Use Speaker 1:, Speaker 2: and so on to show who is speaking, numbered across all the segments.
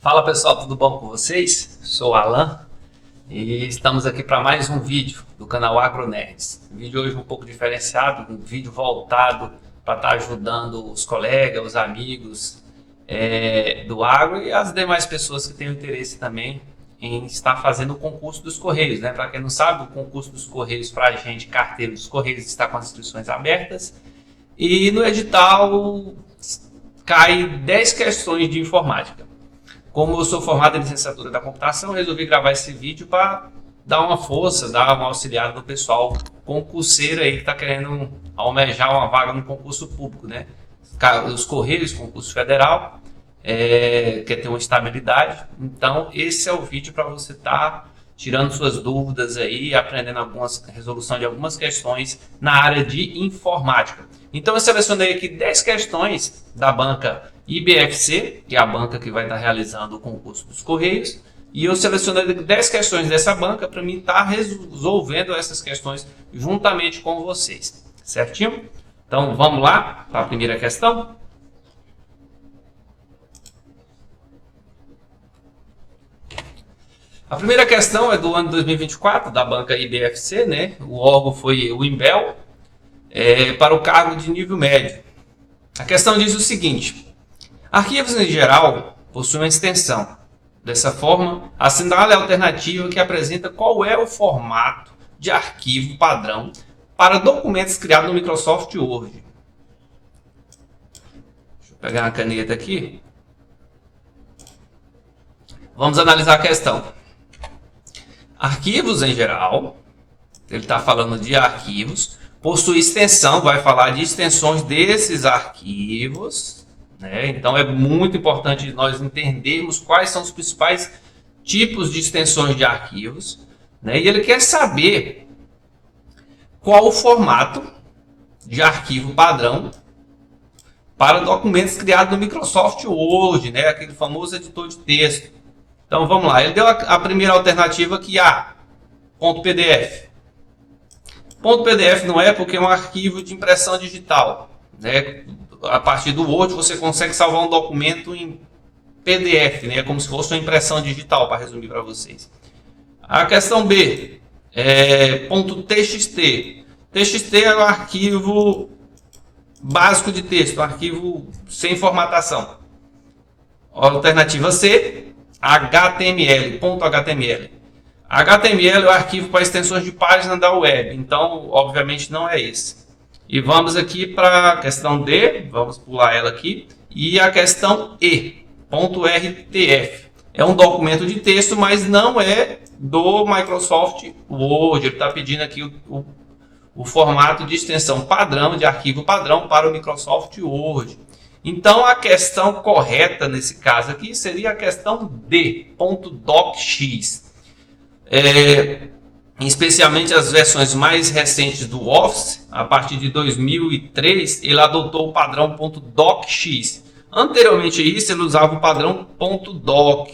Speaker 1: Fala pessoal, tudo bom com vocês? Sou o Alan e estamos aqui para mais um vídeo do canal AgroNerds. Um vídeo hoje um pouco diferenciado, um vídeo voltado para estar ajudando os colegas, os amigos do agro e as demais pessoas que tenham interesse também em estar fazendo o concurso dos Correios, né? Para quem não sabe, o concurso dos Correios para a gente, carteiro dos Correios, está com as inscrições abertas e no edital cai 10 questões de informática. Como eu sou formado em licenciatura da computação, resolvi gravar esse vídeo para dar uma força, dar uma auxiliada no pessoal concurseiro aí que está querendo almejar uma vaga no concurso público, né? Os Correios, concurso federal, quer ter uma estabilidade. Então, esse é o vídeo para você estar tirando suas dúvidas aí, aprendendo resolução de algumas questões na área de informática. Então, eu selecionei aqui 10 questões da banca IBFC, que é a banca que vai estar realizando o concurso dos Correios, e eu selecionei 10 questões dessa banca para mim estar resolvendo essas questões juntamente com vocês, certinho? Então vamos lá para a primeira questão. A primeira questão é do ano 2024, da banca IBFC, né? O órgão foi o Imbel, para o cargo de nível médio. A questão diz o seguinte: arquivos em geral possuem uma extensão. Dessa forma, assinale a alternativa que apresenta qual é o formato de arquivo padrão para documentos criados no Microsoft Word. Deixa eu pegar uma caneta aqui. Vamos analisar a questão. Arquivos em geral, ele está falando de arquivos, possui extensão, vai falar de extensões desses arquivos. Então é muito importante nós entendermos quais são os principais tipos de extensões de arquivos, e ele quer saber qual o formato de arquivo padrão para documentos criados no Microsoft Word, aquele famoso editor de texto. Então vamos lá, ele deu a primeira alternativa aqui, .pdf. .pdf não é porque é um arquivo de impressão digital, A partir do Word você consegue salvar um documento em PDF, É como se fosse uma impressão digital, para resumir para vocês. A questão B é .txt. TXT é um arquivo básico de texto, um arquivo sem formatação. Alternativa C, HTML, .html. HTML é o arquivo para extensões de página da web, então obviamente não é esse. E vamos aqui para a questão D, vamos pular ela aqui, e a questão E, .rtf. É um documento de texto, mas não é do Microsoft Word. Ele está pedindo aqui o formato de extensão padrão, de arquivo padrão para o Microsoft Word. Então a questão correta nesse caso aqui seria a questão D, .docx. Especialmente as versões mais recentes do Office, a partir de 2003, ele adotou o padrão .docx. Anteriormente a isso, ele usava o padrão .doc.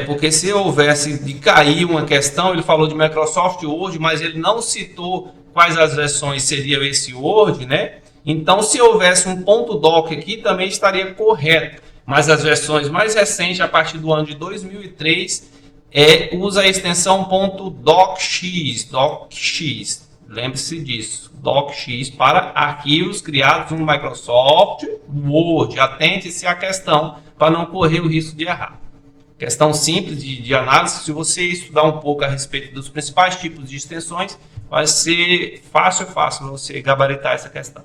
Speaker 1: Porque se houvesse de cair uma questão, ele falou de Microsoft Word, mas ele não citou quais as versões seriam esse Word, Então, se houvesse um .doc aqui, também estaria correto. Mas as versões mais recentes, a partir do ano de 2003, usa a extensão .docx. Lembre-se disso. Docx para arquivos criados no Microsoft Word. Atente-se à questão para não correr o risco de errar. Questão simples de análise. Se você estudar um pouco a respeito dos principais tipos de extensões, vai ser fácil você gabaritar essa questão.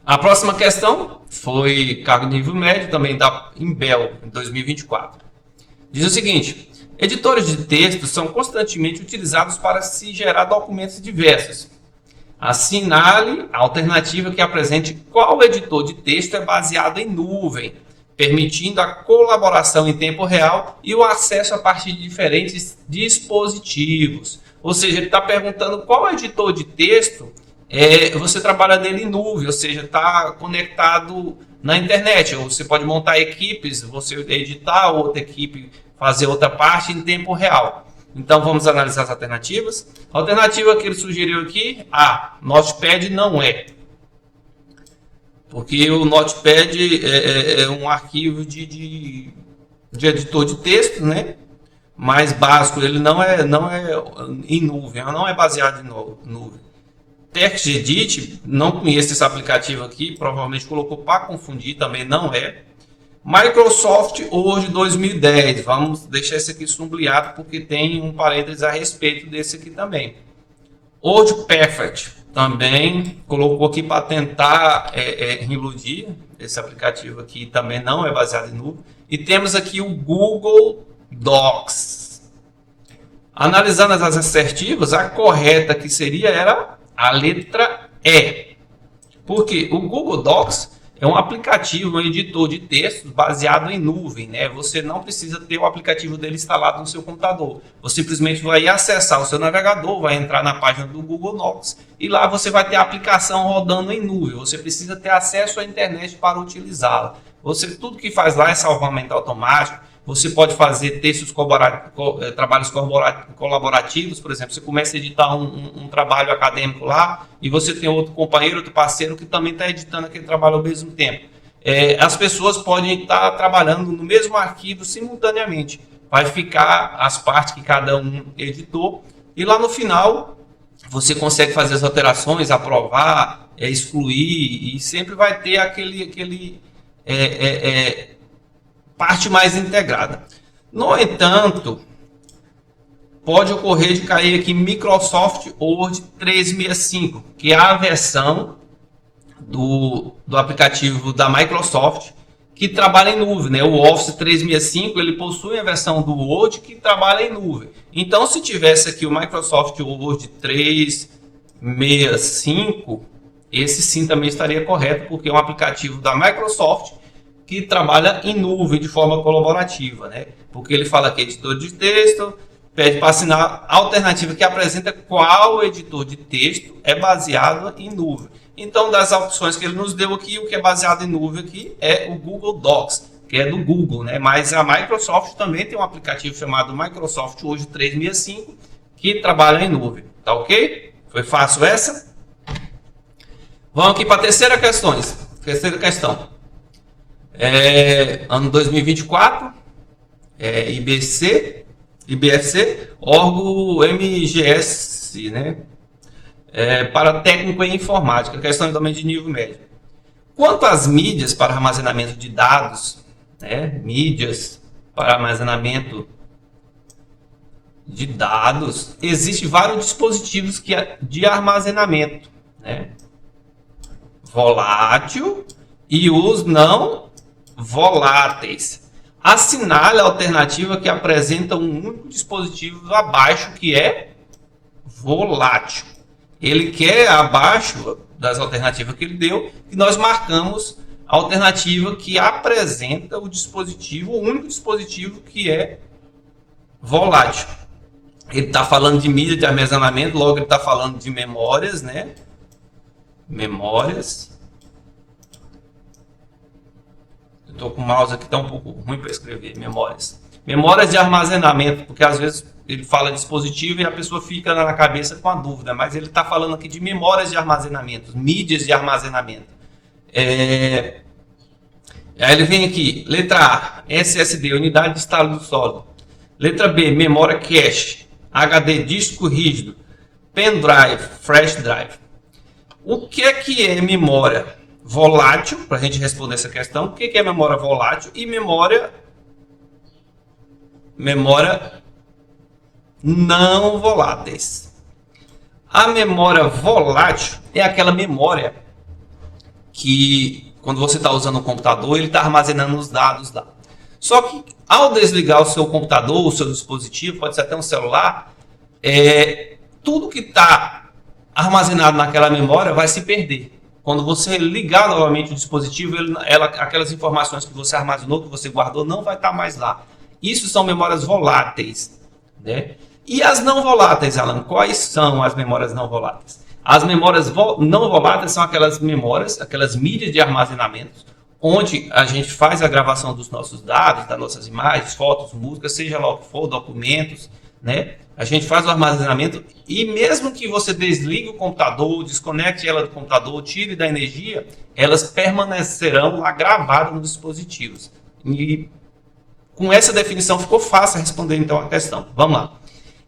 Speaker 1: A próxima questão foi cargo de nível médio, também da Imbel, em 2024. Diz o seguinte: editores de texto são constantemente utilizados para se gerar documentos diversos. Assinale a alternativa que apresente qual editor de texto é baseado em nuvem, permitindo a colaboração em tempo real e o acesso a partir de diferentes dispositivos. Ou seja, ele está perguntando qual editor de texto você trabalha nele em nuvem, ou seja, está conectado na internet. Ou você pode montar equipes, você editar outra equipe, fazer outra parte em tempo real. Então vamos analisar as alternativas. A alternativa que ele sugeriu aqui, Notepad não é. Porque o Notepad é um arquivo de editor de texto, né? Mais básico, ele não é em nuvem, não é baseado em nuvem. TextEdit, não conheço esse aplicativo aqui, provavelmente colocou para confundir, também não é. Microsoft Word 2010, vamos deixar esse aqui sublinhado porque tem um parênteses a respeito desse aqui também. WordPerfect também colocou aqui para tentar iludir, esse aplicativo aqui também não é baseado em nuvem. E temos aqui o Google Docs. Analisando as assertivas, a correta que seria era a letra E. Porque o Google Docs é um aplicativo, um editor de textos baseado em nuvem, né? Você não precisa ter o aplicativo dele instalado no seu computador. Você simplesmente vai acessar o seu navegador, vai entrar na página do Google Docs e lá você vai ter a aplicação rodando em nuvem. Você precisa ter acesso à internet para utilizá-la. Tudo que faz lá é salvamento automático. Você pode fazer textos trabalhos colaborativos, por exemplo, você começa a editar um trabalho acadêmico lá e você tem outro companheiro, outro parceiro que também está editando aquele trabalho ao mesmo tempo. As pessoas podem estar trabalhando no mesmo arquivo simultaneamente. Vai ficar as partes que cada um editou e lá no final você consegue fazer as alterações, aprovar, excluir e sempre vai ter aquele parte mais integrada. No entanto, pode ocorrer de cair aqui Microsoft Word 365, que é a versão do aplicativo da Microsoft que trabalha em nuvem, né? O Office 365 ele possui a versão do Word que trabalha em nuvem. Então, se tivesse aqui o Microsoft Word 365, esse sim também estaria correto, porque é um aplicativo da Microsoft que trabalha em nuvem de forma colaborativa, né? Porque ele fala que é editor de texto, pede para assinar a alternativa que apresenta qual editor de texto é baseado em nuvem. Então, das opções que ele nos deu aqui, o que é baseado em nuvem aqui é o Google Docs, que é do Google, né? Mas a Microsoft também tem um aplicativo chamado Microsoft Word 365 que trabalha em nuvem, tá ok? Foi fácil essa? Vamos aqui para a terceira questão. Ano 2024, IBFC, órgão MGS, né? Para técnico em informática, questão também de nível médio. Quanto às mídias para armazenamento de dados, né? Mídias para armazenamento de dados, existem vários dispositivos de armazenamento, né? Volátil e os não voláteis. Assinale a alternativa que apresenta um único dispositivo abaixo, que é volátil. Ele quer abaixo das alternativas que ele deu, que nós marcamos a alternativa que apresenta o dispositivo, o único dispositivo que é volátil. Ele está falando de mídia de armazenamento, logo ele está falando de memórias, né? Memórias. Eu estou com o mouse aqui, está um pouco ruim para escrever. Memórias. Memórias de armazenamento, porque às vezes ele fala dispositivo e a pessoa fica na cabeça com a dúvida, mas ele está falando aqui de memórias de armazenamento, mídias de armazenamento. Aí ele vem aqui, letra A, SSD, unidade de estado sólido. Letra B, memória cache, HD, disco rígido, pendrive, flash drive. O que é memória volátil? Para a gente responder essa questão, o que é memória volátil e memória não voláteis? A memória volátil é aquela memória que, quando você está usando o computador, ele está armazenando os dados lá. Só que, ao desligar o seu computador, o seu dispositivo, pode ser até um celular, tudo que está armazenado naquela memória vai se perder. Quando você ligar novamente o dispositivo, aquelas informações que você armazenou, que você guardou, não vai estar mais lá. Isso são memórias voláteis, né? E as não voláteis, Alan, quais são as memórias não voláteis? As memórias não voláteis são aquelas memórias, aquelas mídias de armazenamento, onde a gente faz a gravação dos nossos dados, das nossas imagens, fotos, músicas, seja lá o que for, documentos, né? A gente faz o armazenamento e mesmo que você desligue o computador, desconecte ela do computador, tire da energia, elas permanecerão lá gravadas nos dispositivos. E com essa definição ficou fácil responder então a questão. Vamos lá.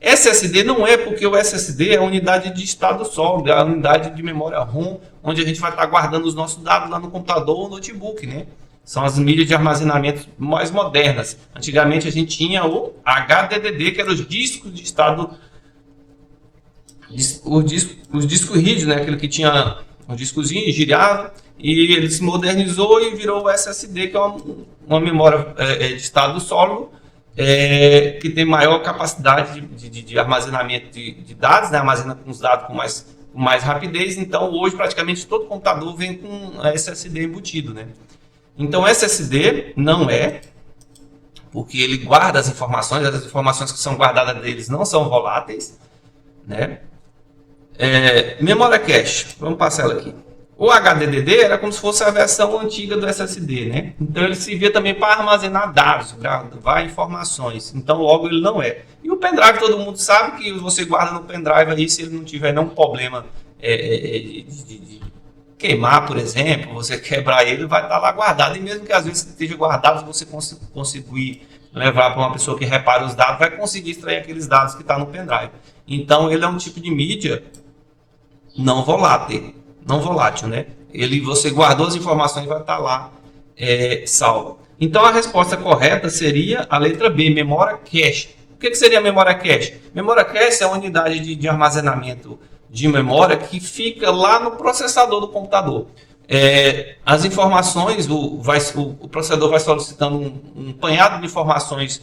Speaker 1: SSD não é porque o SSD é a unidade de estado sólido, é a unidade de memória ROM, onde a gente vai estar guardando os nossos dados lá no computador ou notebook, né? São as mídias de armazenamento mais modernas. Antigamente a gente tinha o HDD, que eram os discos de estado, os discos rígidos, né? Aquele que tinha um discozinho girava, e ele se modernizou e virou o SSD, que é uma memória de estado sólido, que tem maior capacidade de armazenamento de dados, né? Armazena os dados com mais rapidez. Então hoje praticamente todo computador vem com SSD embutido, né? Então SSD não é, porque ele guarda as informações que são guardadas deles não são voláteis, né? Memória cache, vamos passar ela aqui. O HDD era como se fosse a versão antiga do SSD, né? Então ele servia também para armazenar dados, gravar informações. Então logo ele não é. E o pendrive, todo mundo sabe que você guarda no pendrive aí, se ele não tiver nenhum problema de queimar, por exemplo, você quebrar ele, vai estar lá guardado. E mesmo que às vezes esteja guardado, você conseguir levar para uma pessoa que repara os dados, vai conseguir extrair aqueles dados que estão no pendrive. Então ele é um tipo de mídia não volátil, né? Você guardou as informações e vai estar lá salvo. Então a resposta correta seria a letra B, memória cache. O que seria a memória cache? Memória cache é a unidade de armazenamento de memória que fica lá no processador do computador. As informações, o processador vai solicitando um punhado de informações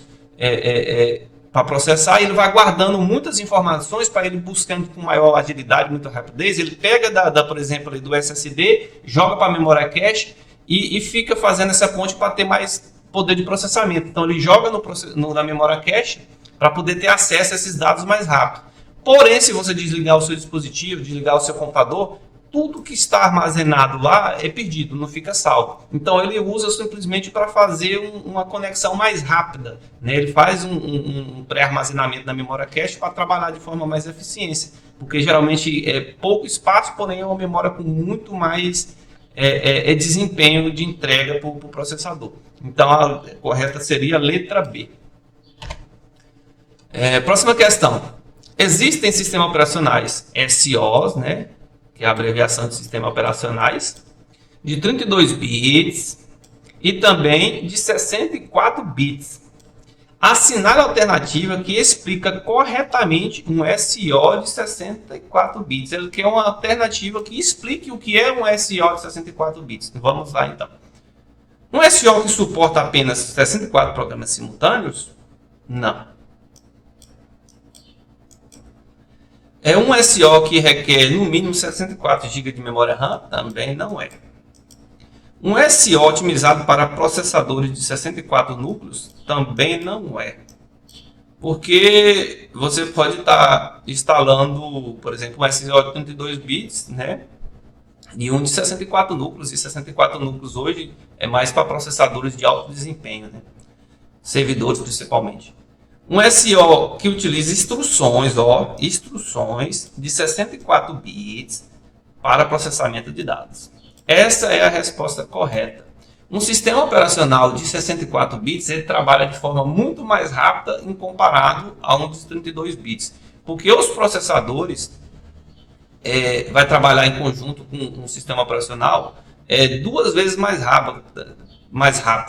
Speaker 1: para processar, e ele vai guardando muitas informações para ele buscando com maior agilidade, muita rapidez. Ele pega, por exemplo, ali do SSD, joga para a memória cache e fica fazendo essa ponte para ter mais poder de processamento. Então ele joga na memória cache para poder ter acesso a esses dados mais rápido. Porém, se você desligar o seu dispositivo, desligar o seu computador, tudo que está armazenado lá é perdido, não fica salvo. Então ele usa simplesmente para fazer uma conexão mais rápida, né? Ele faz um pré-armazenamento na memória cache para trabalhar de forma mais eficiente, porque geralmente é pouco espaço, porém é uma memória com muito mais desempenho de entrega para o processador. Então a correta seria a letra B. Próxima questão. Existem sistemas operacionais SOs, né, que é a abreviação de sistemas operacionais, de 32 bits e também de 64 bits. Assinale a alternativa que explica corretamente um SO de 64 bits. Ele quer uma alternativa que explique o que é um SO de 64 bits. Vamos lá então. Um SO que suporta apenas 64 programas simultâneos? Não. É um SO que requer no mínimo 64 GB de memória RAM? Também não é. Um SO otimizado para processadores de 64 núcleos? Também não é. Porque você pode estar instalando, por exemplo, um SO de 32 bits, né? E um de 64 núcleos. E 64 núcleos hoje é mais para processadores de alto desempenho, né? Servidores principalmente. Um SO que utiliza instruções de 64 bits para processamento de dados. Essa é a resposta correta. Um sistema operacional de 64 bits ele trabalha de forma muito mais rápida em comparado a um de 32 bits. Porque os processadores vai trabalhar em conjunto com um sistema operacional 2 vezes mais rápido,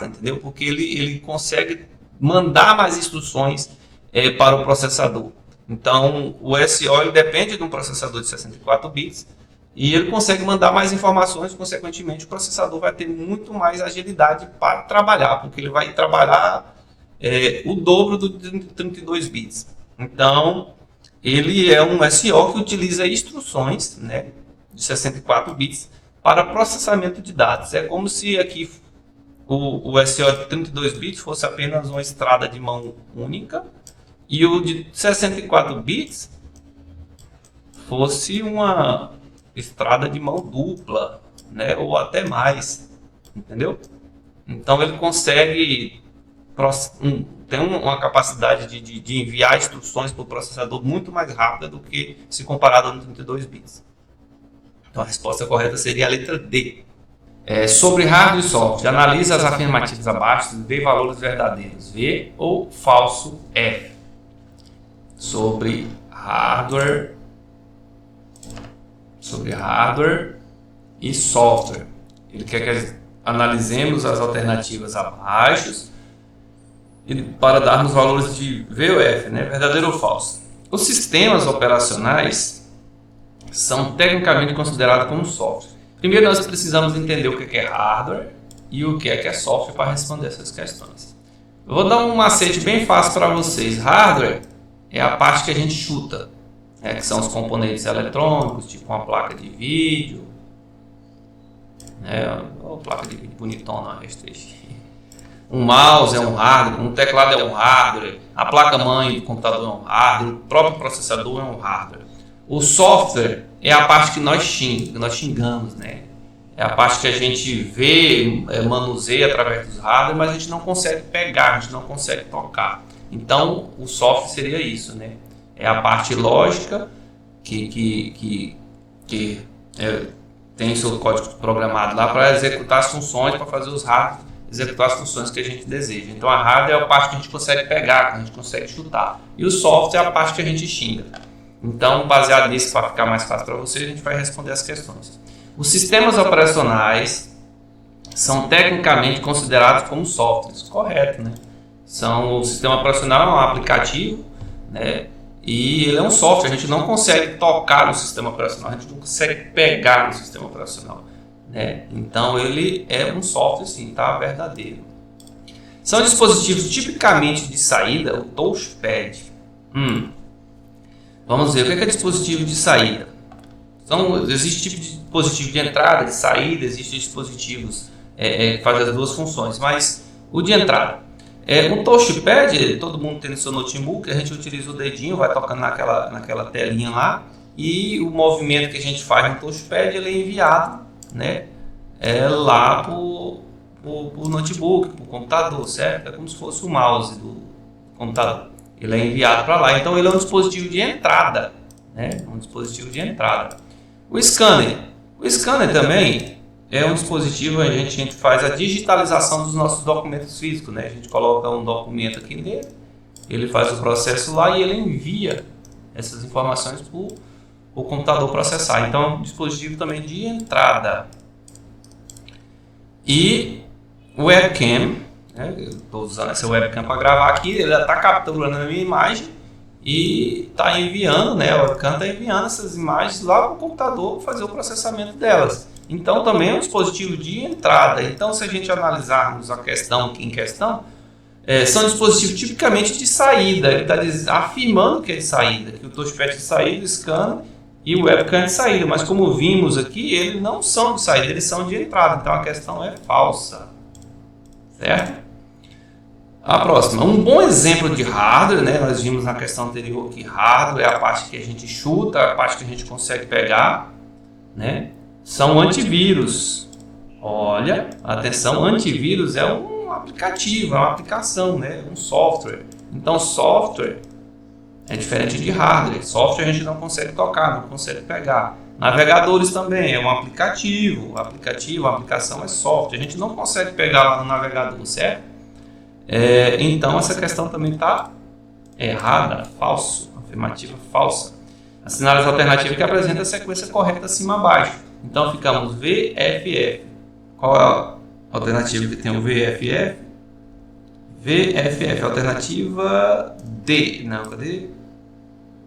Speaker 1: entendeu? Porque ele consegue mandar mais instruções para o processador. Então, o SO ele depende de um processador de 64 bits e ele consegue mandar mais informações, consequentemente o processador vai ter muito mais agilidade para trabalhar, porque ele vai trabalhar o dobro do 32 bits. Então, ele é um SO que utiliza instruções, né, de 64 bits para processamento de dados. É como se aqui o SO de 32 bits fosse apenas uma estrada de mão única e o de 64 bits fosse uma estrada de mão dupla, né, ou até mais, entendeu? Então ele consegue tem uma capacidade de enviar instruções para o processador muito mais rápida do que se comparado no 32 bits. Então a resposta correta seria a letra D. Sobre hardware e software, analisa as afirmativas abaixo e vê valores verdadeiros, V ou falso, F. Sobre hardware e software. Ele quer que analisemos as alternativas abaixo e para darmos valores de V ou F, né? Verdadeiro ou falso. Os sistemas operacionais são tecnicamente considerados como software. Primeiro nós precisamos entender o que é hardware e o que é software para responder essas questões. Eu vou dar um macete bem fácil para vocês. Hardware é a parte que a gente chuta, que são os componentes eletrônicos, tipo uma placa de vídeo, uma placa de vídeo bonitona, um mouse é um hardware, um teclado é um hardware, a placa-mãe do computador é um hardware, o próprio processador é um hardware. O software é a parte que nós xingamos, né? É a parte que a gente vê, manuseia através dos hardware, mas a gente não consegue pegar, a gente não consegue tocar. Então, o software seria isso, né? É a parte lógica que tem seu código programado lá para executar as funções, para fazer os hardware executar as funções que a gente deseja. Então, a hardware é a parte que a gente consegue pegar, que a gente consegue chutar. E o software é a parte que a gente xinga. Então, baseado nisso, para ficar mais fácil para vocês, a gente vai responder as questões. Os sistemas operacionais são tecnicamente considerados como softwares, correto, né? O sistema operacional é um aplicativo, né? E ele é um software, a gente não consegue tocar no sistema operacional, a gente não consegue pegar no sistema operacional, né? Então, ele é um software, sim, tá? Verdadeiro. São dispositivos tipicamente de saída, o touchpad. Vamos ver, o que é dispositivo de saída? Existe tipo de dispositivo de entrada, de saída, existem dispositivos que fazem as duas funções, mas o de entrada. Um touchpad, todo mundo tem no seu notebook, a gente utiliza o dedinho, vai tocando naquela telinha lá, e o movimento que a gente faz no touchpad ele é enviado, né, lá para o notebook, para o computador, certo? É como se fosse o mouse do computador. Ele é enviado para lá. Então, ele é um dispositivo de entrada, né? Um dispositivo de entrada. O scanner também é um dispositivo onde a gente faz a digitalização dos nossos documentos físicos, né? A gente coloca um documento aqui nele, ele faz o processo lá e ele envia essas informações para o computador processar. Então, é um dispositivo também de entrada. E o webcam, eu estou usando essa webcam para gravar aqui, ele está capturando a minha imagem e está enviando, né? A webcam está enviando essas imagens lá para o computador para fazer o processamento delas. Então também é um dispositivo de entrada. Então, se a gente analisarmos a questão aqui em questão, são dispositivos tipicamente de saída. Ele está afirmando que é de saída, que o touchpad é de saída, o scanner e o webcam é de saída. Mas como vimos aqui, eles não são de saída, eles são de entrada. Então a questão é falsa. Certo? A próxima, um bom exemplo de hardware, né? Nós vimos na questão anterior que hardware é a parte que a gente chuta, a parte que a gente consegue pegar, né? São antivírus. Olha, atenção, antivírus é um aplicativo, é uma aplicação, né? Um software. Então, software é diferente de hardware. Software a gente não consegue tocar, não consegue pegar. Navegadores também é um aplicativo. A aplicação é software. A gente não consegue pegar lá no navegador, certo? Então essa questão também está errada, falso, afirmativa falsa. Assinale as alternativas que apresentam a sequência correta acima abaixo. Então ficamos VFF. Qual é a alternativa que tem o VFF? VFF, alternativa D. Não, cadê?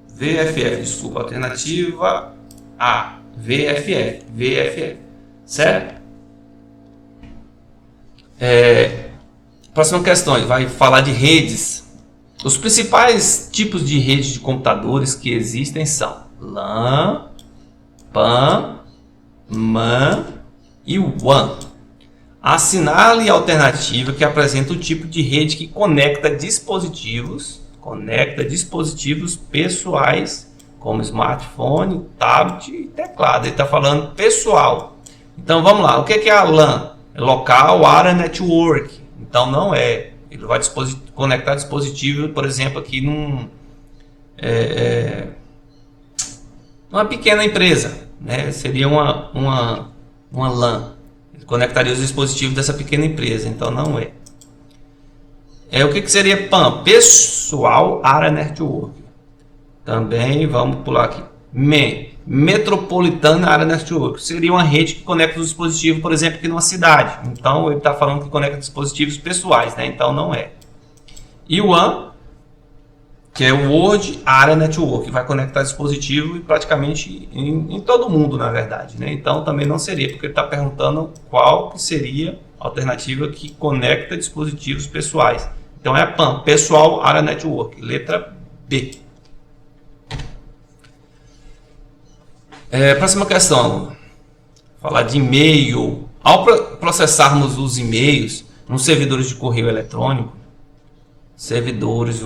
Speaker 1: VFF, desculpa, alternativa A. VFF. Certo? Próxima questão, vai falar de redes. Os principais tipos de redes de computadores que existem são LAN, PAN, MAN e WAN. Assinale a alternativa que apresenta o tipo de rede que conecta dispositivos pessoais, como smartphone, tablet e teclado. Ele está falando pessoal. Então vamos lá, o que é a LAN? É Local Area Network. Então não é. Ele vai conectar dispositivo, por exemplo, aqui numa pequena empresa, né? Seria uma LAN. Ele conectaria os dispositivos dessa pequena empresa, então não é. O que seria PAN? Pessoal Area Network. Também vamos pular aqui. Metropolitana Area Network. Seria uma rede que conecta os dispositivos, por exemplo, aqui numa cidade. Então ele está falando que conecta dispositivos pessoais, né? Então não é. E o WAN, que é o World Area Network, vai conectar dispositivo praticamente em todo mundo, na verdade, né? Então também não seria, porque ele está perguntando qual que seria a alternativa que conecta dispositivos pessoais. Então é a PAN, Pessoal Area Network, letra B. Próxima questão, falar de e-mail. Ao processarmos os e-mails nos servidores de correio eletrônico, servidores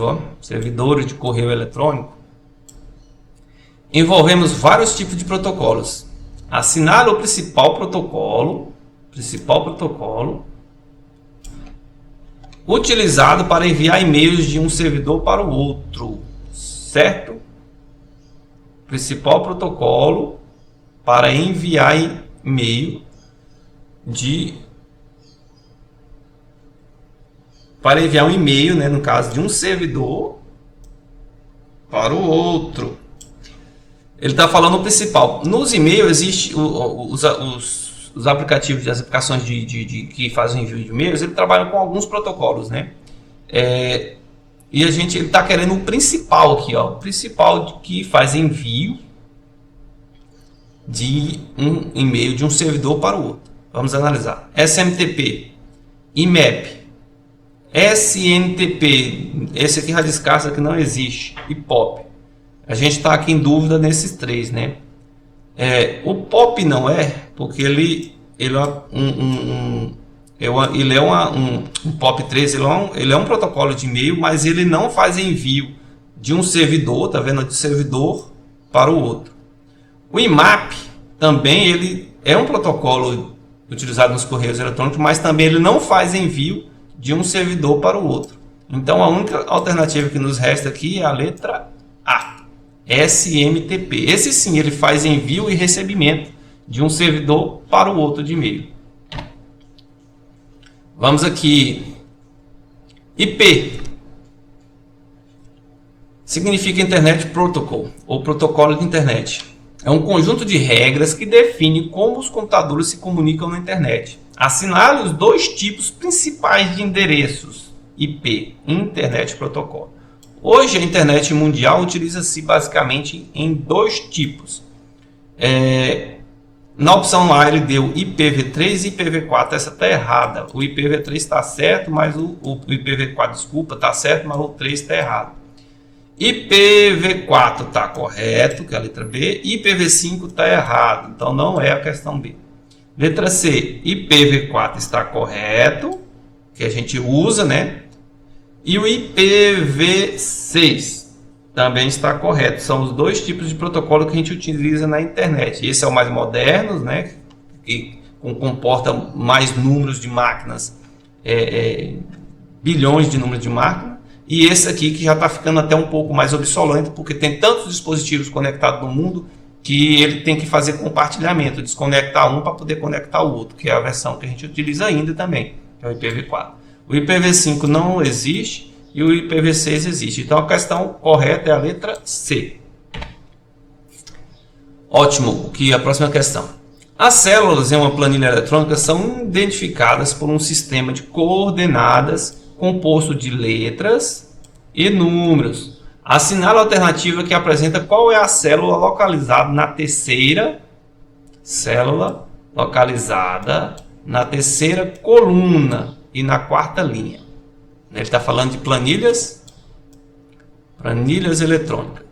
Speaker 1: de correio eletrônico, envolvemos vários tipos de protocolos. Assinale o principal protocolo utilizado para enviar e-mails de um servidor para o outro, certo? Principal protocolo para enviar e-mail um e-mail, né, no caso de um servidor para o outro. Ele está falando o principal. Nos e-mails existe os aplicativos, as aplicações que fazem envio de e-mails, ele trabalha com alguns protocolos, né? E ele está querendo o principal aqui, ó, o principal que faz envio de um e-mail de um servidor para o outro. Vamos analisar. SMTP, IMAP, SNTP, esse aqui rabiscado que não existe, e POP. A gente está aqui em dúvida nesses três, né? O POP não é, porque ele é um POP3, ele é um protocolo de e-mail, mas ele não faz envio de um servidor, tá vendo? De servidor para o outro. O IMAP também ele é um protocolo utilizado nos correios eletrônicos, mas também ele não faz envio de um servidor para o outro. Então a única alternativa que nos resta aqui é a letra A, SMTP. Esse sim, ele faz envio e recebimento de um servidor para o outro de e-mail. Vamos aqui. IP significa Internet Protocol, ou protocolo de internet. É um conjunto de regras que define como os computadores se comunicam na internet. Assinale os dois tipos principais de endereços IP, Internet Protocol. Hoje a internet mundial utiliza-se basicamente em dois tipos. Na opção lá ele deu IPv3 e IPv4, essa está errada. O IPv3 está certo, mas o IPv4, desculpa, está certo, mas o 3 está errado. IPv4 está correto, que é a letra B, IPv5 está errado, então não é a questão B. Letra C, IPv4 está correto, que a gente usa, né? E o IPv6 também está correto. São os dois tipos de protocolo que a gente utiliza na internet. Esse é o mais moderno, né? Que comporta mais números de máquinas, bilhões de números de máquinas. E esse aqui que já está ficando até um pouco mais obsoleto, porque tem tantos dispositivos conectados no mundo que ele tem que fazer compartilhamento, desconectar um para poder conectar o outro, que é a versão que a gente utiliza ainda também, que é o IPv4. O IPv5 não existe e o IPv6 existe. Então a questão correta é a letra C. Ótimo, que a próxima questão. As células em uma planilha eletrônica são identificadas por um sistema de coordenadas composto de letras e números. Assinale a alternativa que apresenta qual é a célula localizada na terceira coluna e na quarta linha. Ele está falando de planilhas eletrônicas.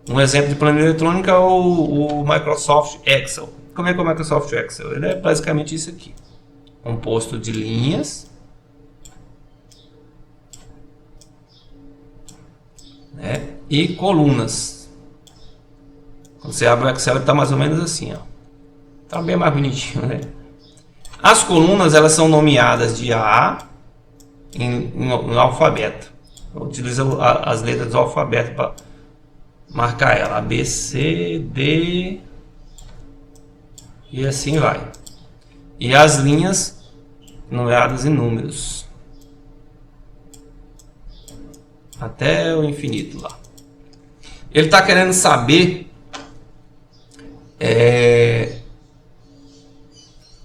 Speaker 1: Um exemplo de planilha eletrônica é o Microsoft Excel. Como é que é o Microsoft Excel? Ele é basicamente isso aqui, composto de linhas, né, e colunas. Quando você abre o Excel, ele está mais ou menos assim, ó. Tá bem mais bonitinho, né? As colunas elas são nomeadas de A, em alfabeto. Utiliza as letras do alfabeto para marcar ela. A, B, C, D e assim vai. E as linhas numeradas em números até o infinito lá. Ele está querendo saber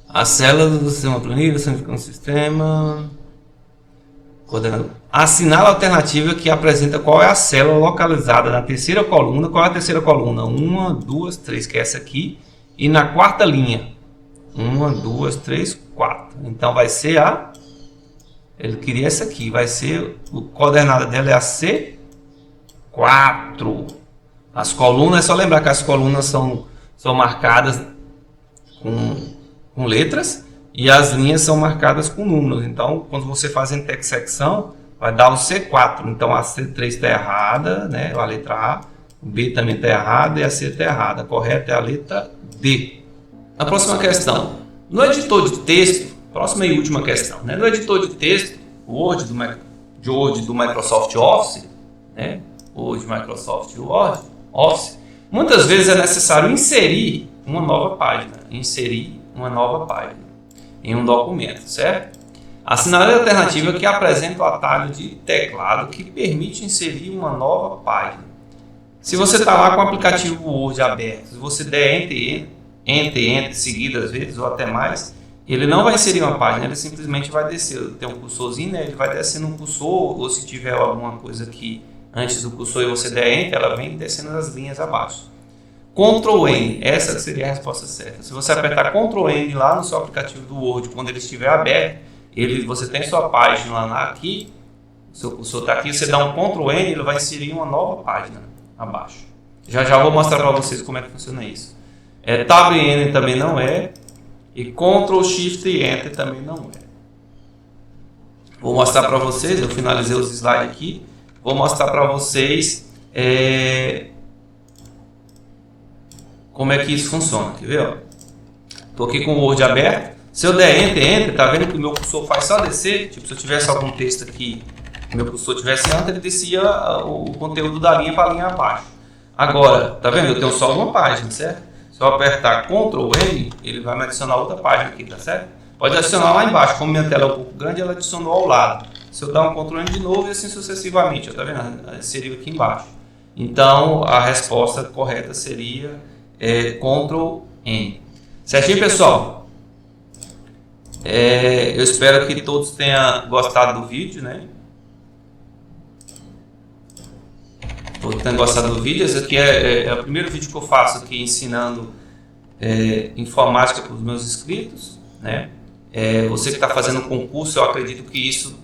Speaker 1: as células do sistema planilha, do sistema, assinala a alternativa que apresenta qual é a célula localizada na terceira coluna. Qual é a terceira coluna? 1, 2, 3, que é essa aqui. E na quarta linha. 1, 2, 3, 4. Então vai ser a... Ele queria essa aqui. Vai ser... A coordenada dela é a C4. As colunas, é só lembrar que as colunas são marcadas com letras. E as linhas são marcadas com números. Então, quando você faz a intersecção, vai dar o C4. Então, a C3 está errada, né? A letra A. O B também está errada e a C está errada. A correta é a letra D. A próxima questão. No editor de texto, próxima e última questão, né? No editor de texto, o Word do Microsoft Office, né? Word Microsoft Word, Office, muitas vezes é necessário inserir uma nova página. Em um documento, certo? Assinale a alternativa que apresenta o atalho de teclado que permite inserir uma nova página. Se você está lá com o aplicativo Word aberto, se você der Enter seguidas vezes ou até mais, ele não vai inserir uma página, ele simplesmente vai descer. Tem um cursorzinho, né? Ele vai descendo um cursor, ou se tiver alguma coisa aqui antes do cursor e você der Enter, ela vem descendo as linhas abaixo. Ctrl N, essa seria a resposta certa. Se você apertar Ctrl N lá no seu aplicativo do Word, quando ele estiver aberto, você tem sua página lá aqui, o seu cursor está aqui, você dá um Ctrl N, ele vai inserir uma nova página abaixo. Já vou mostrar para vocês como é que funciona isso. Tab N também não é, e Ctrl Shift Enter também não é. Vou mostrar para vocês, eu finalizei os slides aqui, vou mostrar para vocês como é que isso funciona, quer ver? Estou aqui com o Word aberto. Se eu der Enter, tá vendo que o meu cursor faz só descer? Tipo, se eu tivesse algum texto aqui, meu cursor tivesse antes, ele descia o conteúdo da linha para a linha abaixo. Agora, tá vendo? Eu tenho só uma página, certo? Se eu apertar Ctrl N, ele vai me adicionar outra página aqui, tá certo? Pode adicionar lá embaixo. Como minha tela é um pouco grande, ela adicionou ao lado. Se eu dar um Ctrl N de novo e assim sucessivamente, tá vendo? Seria aqui embaixo. Então, a resposta correta seria Ctrl N. Certinho, pessoal? Eu espero que todos tenham gostado do vídeo, né? Todos tenham gostado do vídeo. Esse aqui é o primeiro vídeo que eu faço aqui ensinando informática para os meus inscritos, né? Você que está fazendo um concurso, eu acredito que isso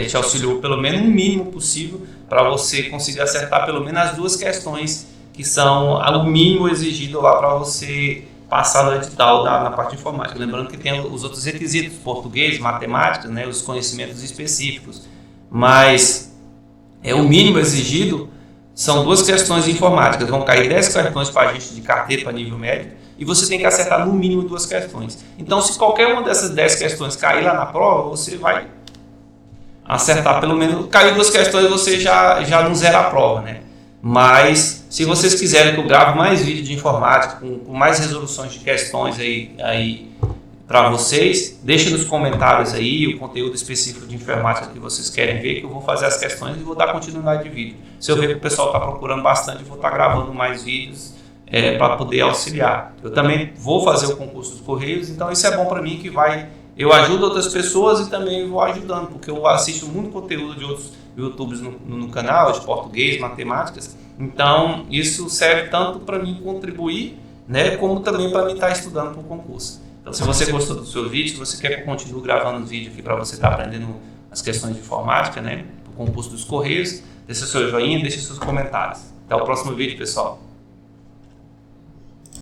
Speaker 1: te auxiliou pelo menos o mínimo possível para você conseguir acertar pelo menos as duas questões que são o mínimo exigido lá para você passar no edital na parte de informática. Lembrando que tem os outros requisitos, português, matemática, né, os conhecimentos específicos. Mas o mínimo exigido são duas questões informáticas. Vão cair 10 questões para a gente de carteira para nível médio e você tem que acertar no mínimo duas questões. Então, se qualquer uma dessas 10 questões cair lá na prova, você vai acertar pelo menos... Caiu duas questões, você já não zera a prova, né? Mas, se vocês quiserem que eu grave mais vídeos de informática, com mais resoluções de questões aí para vocês, deixem nos comentários aí o conteúdo específico de informática que vocês querem ver, que eu vou fazer as questões e vou dar continuidade de vídeo. Se eu ver que o pessoal está procurando bastante, eu vou estar gravando mais vídeos para poder auxiliar. Eu também vou fazer o concurso dos Correios, então isso é bom para mim, que eu ajudo outras pessoas e também vou ajudando, porque eu assisto muito conteúdo de outros YouTubers no canal, de português, matemáticas. Então, isso serve tanto para mim contribuir, né, como também para mim estar estudando para o concurso. Então, se você gostou do seu vídeo, se você quer que eu continue gravando os vídeos aqui para você estar aprendendo as questões de informática, né, para o concurso dos Correios, deixa seu joinha, deixa seus comentários. Até o próximo vídeo, pessoal.